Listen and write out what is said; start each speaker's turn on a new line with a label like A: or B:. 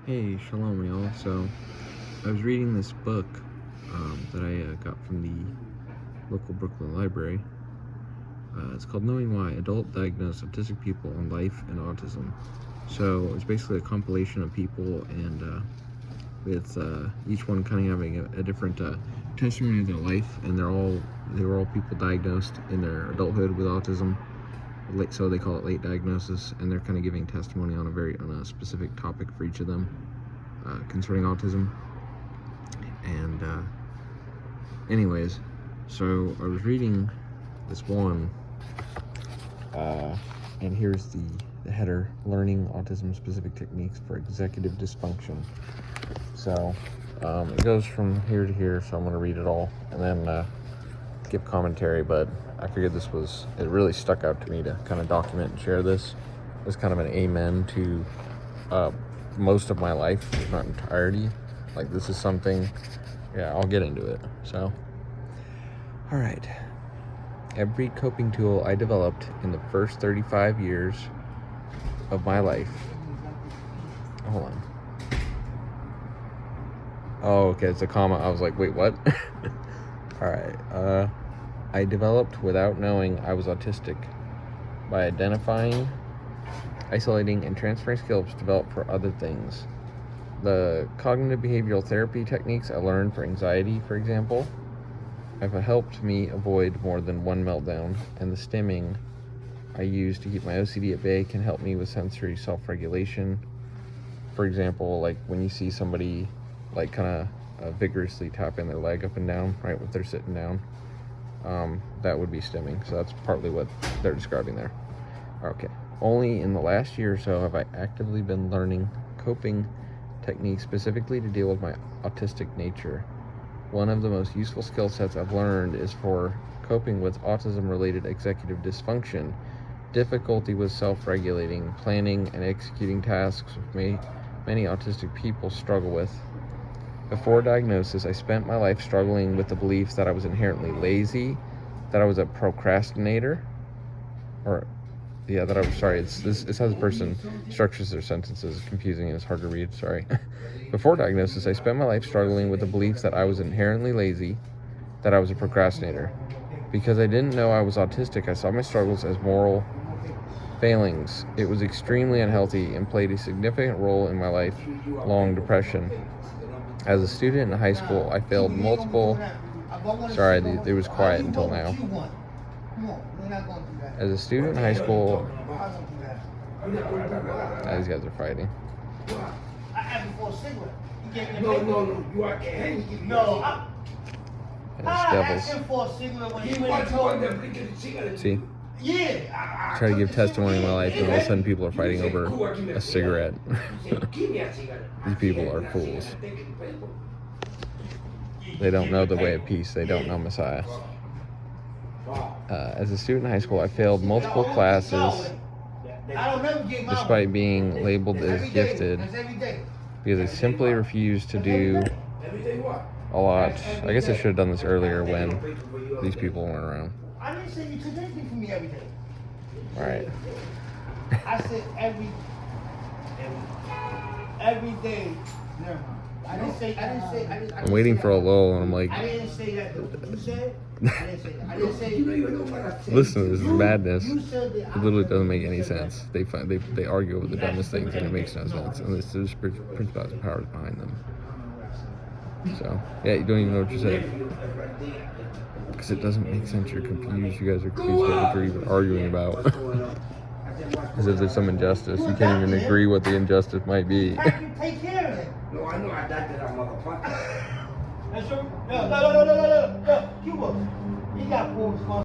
A: Hey, shalom, y'all. So, I was reading this book that I got from the local Brooklyn library. It's called Knowing Why, Adult Diagnosed Autistic People on Life and Autism. So, it's basically a compilation of people, and with each one kind of having a different testimony of their life, and they were all people diagnosed in their adulthood with autism. So they call it late diagnosis, and they're kind of giving testimony on a specific topic for each of them concerning autism. And anyways, so I was reading this one, and here's the header: Learning Autism Specific Techniques for Executive Dysfunction. So it goes from here to here, so I'm going to read it all and then give commentary, but I figured it really stuck out to me to kind of document and share this. It was kind of an amen to most of my life, if not entirety. Like, this is something, I'll get into it. So, all right. Every coping tool I developed in the first 35 years of my life. Hold on. Oh, okay, it's a comma. I was like, wait, what? All right. I developed without knowing I was autistic by identifying, isolating, and transferring skills developed for other things. The cognitive behavioral therapy techniques I learned for anxiety, for example, have helped me avoid more than one meltdown, and the stimming I use to keep my OCD at bay can help me with sensory self-regulation. For example, like when you see somebody like kind of vigorously tapping their leg up and down, right, when they're sitting down, that would be stimming. So that's partly what they're describing there. Okay. Only in the last year or so have I actively been learning coping techniques specifically to deal with my autistic nature. One of the most useful skill sets I've learned is for coping with autism-related executive dysfunction, difficulty with self-regulating, planning, and executing tasks many autistic people struggle with. Before diagnosis, I spent my life struggling with the belief that I was inherently lazy, that I was a procrastinator, it's how the person structures their sentences. It's confusing and it's hard to read, sorry. Before diagnosis, I spent my life struggling with the belief that I was inherently lazy, that I was a procrastinator. Because I didn't know I was autistic, I saw my struggles as moral failings. It was extremely unhealthy and played a significant role in my lifelong depression. As a student in high school, I failed multiple... Sorry, it was quiet until now. As a student in high school... These guys are fighting. Devils. See? I try to give testimony in my life, and all of a sudden people are fighting over a cigarette. These people are fools. They don't know the way of peace. They don't know Messiah. As a student in high school, I failed multiple classes despite being labeled as gifted because I simply refused to do a lot. I guess I should have done this earlier when these people weren't around.
B: I didn't say you could anything for me every day.
A: All right.
B: I said every day. Never mind. I didn't say.
A: I'm waiting for a lull, and I'm like,
B: I didn't say that. You said. I didn't say that. I didn't say.
A: Listen to this is madness.
B: You said that.
A: It literally doesn't make any sense. They argue over the dumbest things, and it makes no sense. And there's principalities and powers behind them. So you don't even know what you said. Because it doesn't make sense. You're confused. You guys are confused about what you're even arguing about. As if there's some injustice. You can't even agree what the injustice might be.
B: I can take care of it. No, I know I got that motherfucker. No. You got full responsibility.